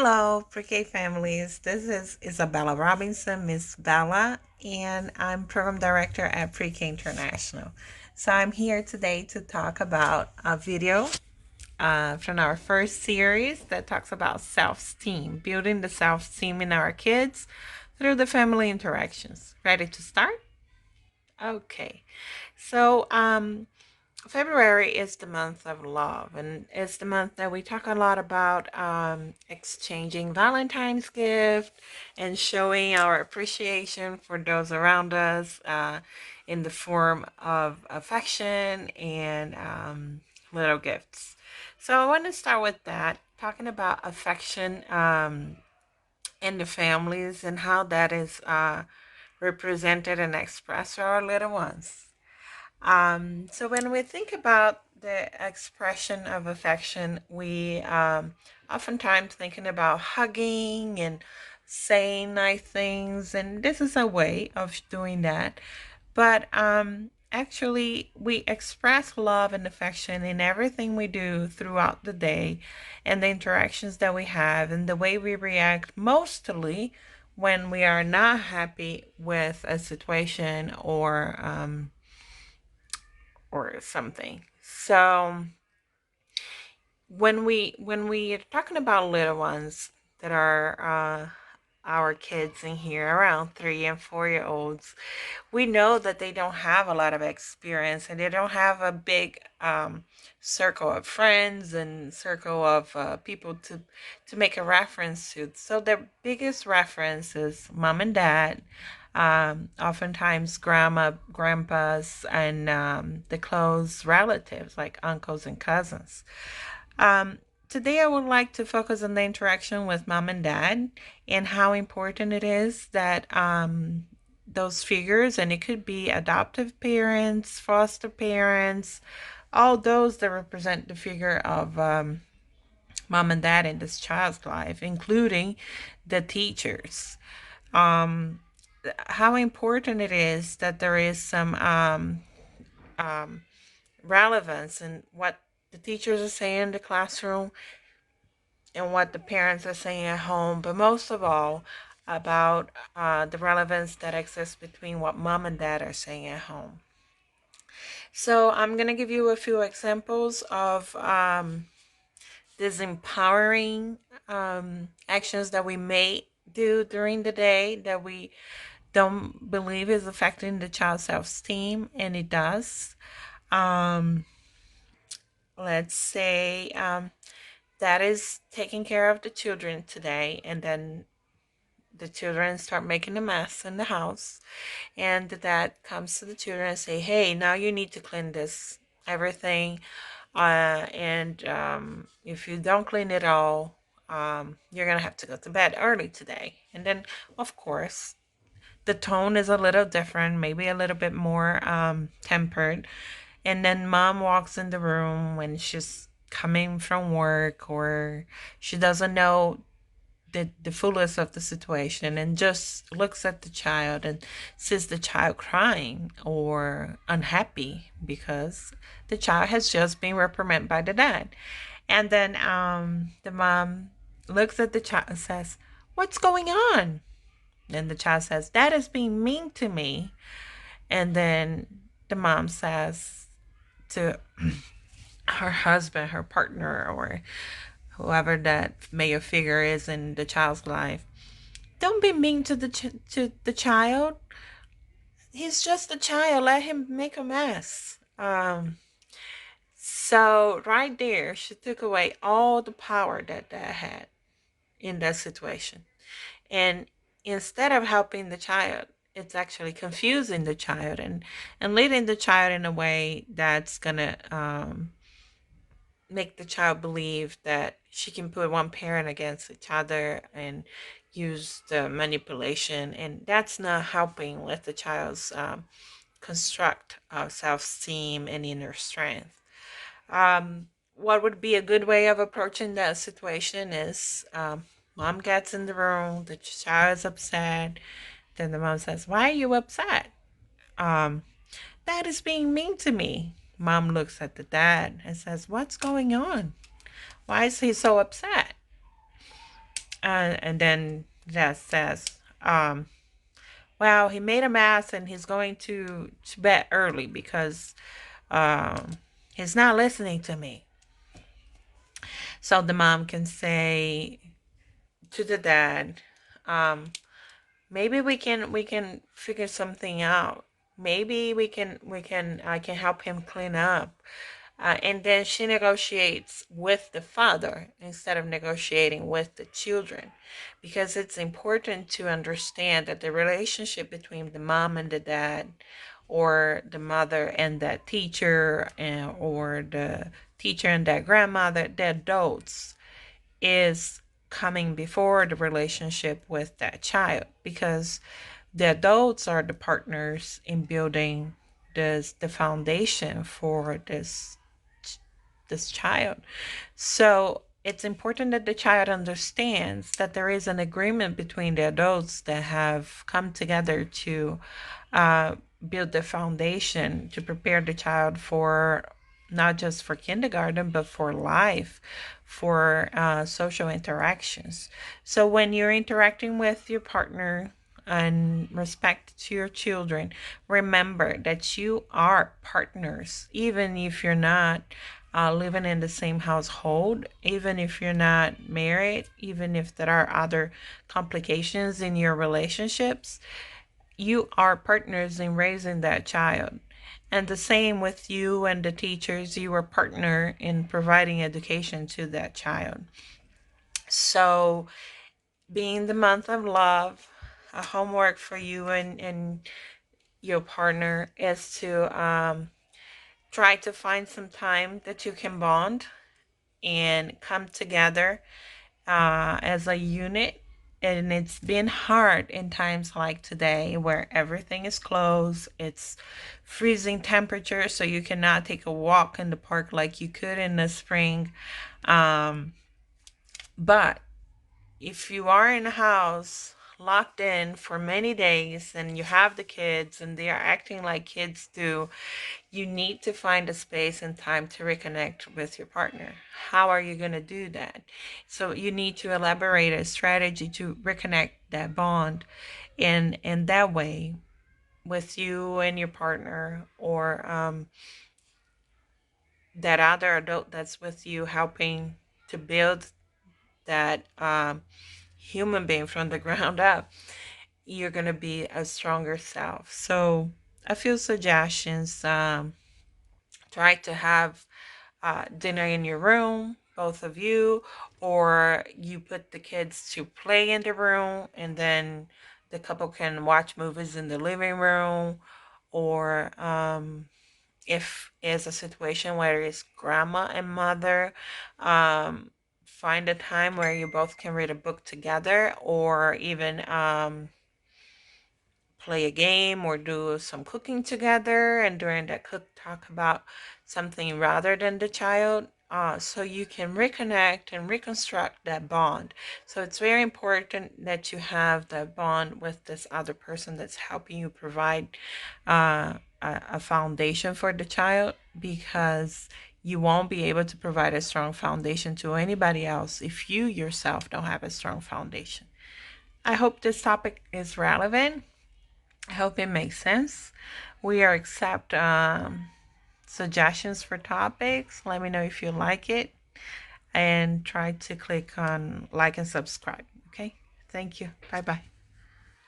Hello, pre-K families. This is Isabella Robinson, Miss Bela, and I'm Program Director at Pre-K International. So I'm here today to talk about a video from our first series that talks about self-esteem, building the self-esteem in our kids through the family interactions. Ready to start? Okay. So, February is the month of love, and it's the month that we talk a lot about exchanging Valentine's gift and showing our appreciation for those around us in the form of affection and little gifts. So I want to start with that, talking about affection in the families and how that is represented and expressed for our little ones. So when we think about the expression of affection, we oftentimes thinking about hugging and saying nice things, and this is a way of doing that. But actually, we express love and affection in everything we do throughout the day, and the interactions that we have, and the way we react, mostly when we are not happy with a situation or something. So when we are talking about little ones that are our kids in here around 3 and 4 year olds, we know that they don't have a lot of experience and they don't have a big circle of friends and circle of people to make a reference to. So their biggest reference is mom and dad, oftentimes grandma, grandpas, and the close relatives like uncles and cousins. Um, Today, I would like to focus on the interaction with mom and dad and how important it is that those figures, and it could be adoptive parents, foster parents, all those that represent the figure of mom and dad in this child's life, including the teachers. Um, how important it is that there is some um, relevance in what the teachers are saying in the classroom and what the parents are saying at home, but most of all, about the relevance that exists between what mom and dad are saying at home. So I'm going to give you a few examples of these empowering actions that we may do during the day that we don't believe is affecting the child's self-esteem, and it does. Um, let's say that is taking care of the children today, and then the children start making a mess in the house, and the dad comes to the children and say, hey, now you need to clean this everything, and if you don't clean it all, you're gonna have to go to bed early today. And then of course the tone is a little different, maybe a little bit more tempered, and then mom walks in the room when she's coming from work, or she doesn't know the fullest of the situation, and just looks at the child and sees the child crying or unhappy because the child has just been reprimanded by the dad. And then the mom looks at the child and says, what's going on? And the child says, dad is being mean to me. And then the mom says to her husband, her partner, or whoever that male figure is in the child's life, don't be mean to the child. He's just a child. Let him make a mess. So right there, she took away all the power that dad had in that situation, and instead of helping the child, it's actually confusing the child and leading the child in a way that's gonna make the child believe that she can put one parent against each other and use the manipulation, and that's not helping with the child's construct of self-esteem and inner strength. What would be a good way of approaching that situation is mom gets in the room, the child is upset, then the mom says, why are you upset? um, Dad is being mean to me. Mom looks at the dad and says, what's going on? Why is he so upset? And then that says, um, well, he made a mess and he's going to bed early because um, he's not listening to me. So the mom can say to the dad, um, maybe we can figure something out. Maybe we can I can help him clean up. And then she negotiates with the father instead of negotiating with the children, because it's important to understand that the relationship between the mom and the dad, or the mother and that teacher, or the teacher and that grandmother, the adults, is coming before the relationship with that child, because the adults are the partners in building the foundation for this child. So it's important that the child understands that there is an agreement between the adults that have come together to uh, build the foundation to prepare the child for not just for kindergarten, but for life, for social interactions. So when you're interacting with your partner and respect to your children, remember that you are partners, even if you're not living in the same household, even if you're not married, even if there are other complications in your relationships. You are partners in raising that child. And the same with you and the teachers, you are partner in providing education to that child. So, being the month of love, a homework for you and your partner is to try to find some time that you can bond and come together as a unit. And it's been hard in times like today where everything is closed. It's freezing temperature, so you cannot take a walk in the park like you could in the spring. Um, but if you are in a house locked in for many days and you have the kids and they are acting like kids do, you need to find a space and time to reconnect with your partner. How are you going to do that? So you need to elaborate a strategy to reconnect that bond in that way with you and your partner, or that other adult that's with you, helping to build that human being from the ground up. You're going to be a stronger self. So a few suggestions. Try to have dinner in your room, both of you, or you put the kids to play in the room and then the couple can watch movies in the living room. Or if it's a situation where it's grandma and mother, um, find a time where you both can read a book together, or even play a game or do some cooking together, and during that cook talk about something rather than the child, so you can reconnect and reconstruct that bond. So it's very important that you have that bond with this other person that's helping you provide a foundation for the child, because you won't be able to provide a strong foundation to anybody else if you yourself don't have a strong foundation. I hope this topic is relevant. I hope it makes sense. We are accept suggestions for topics. Let me know if you like it, and try to click on like and subscribe. Okay. Thank you. Bye bye.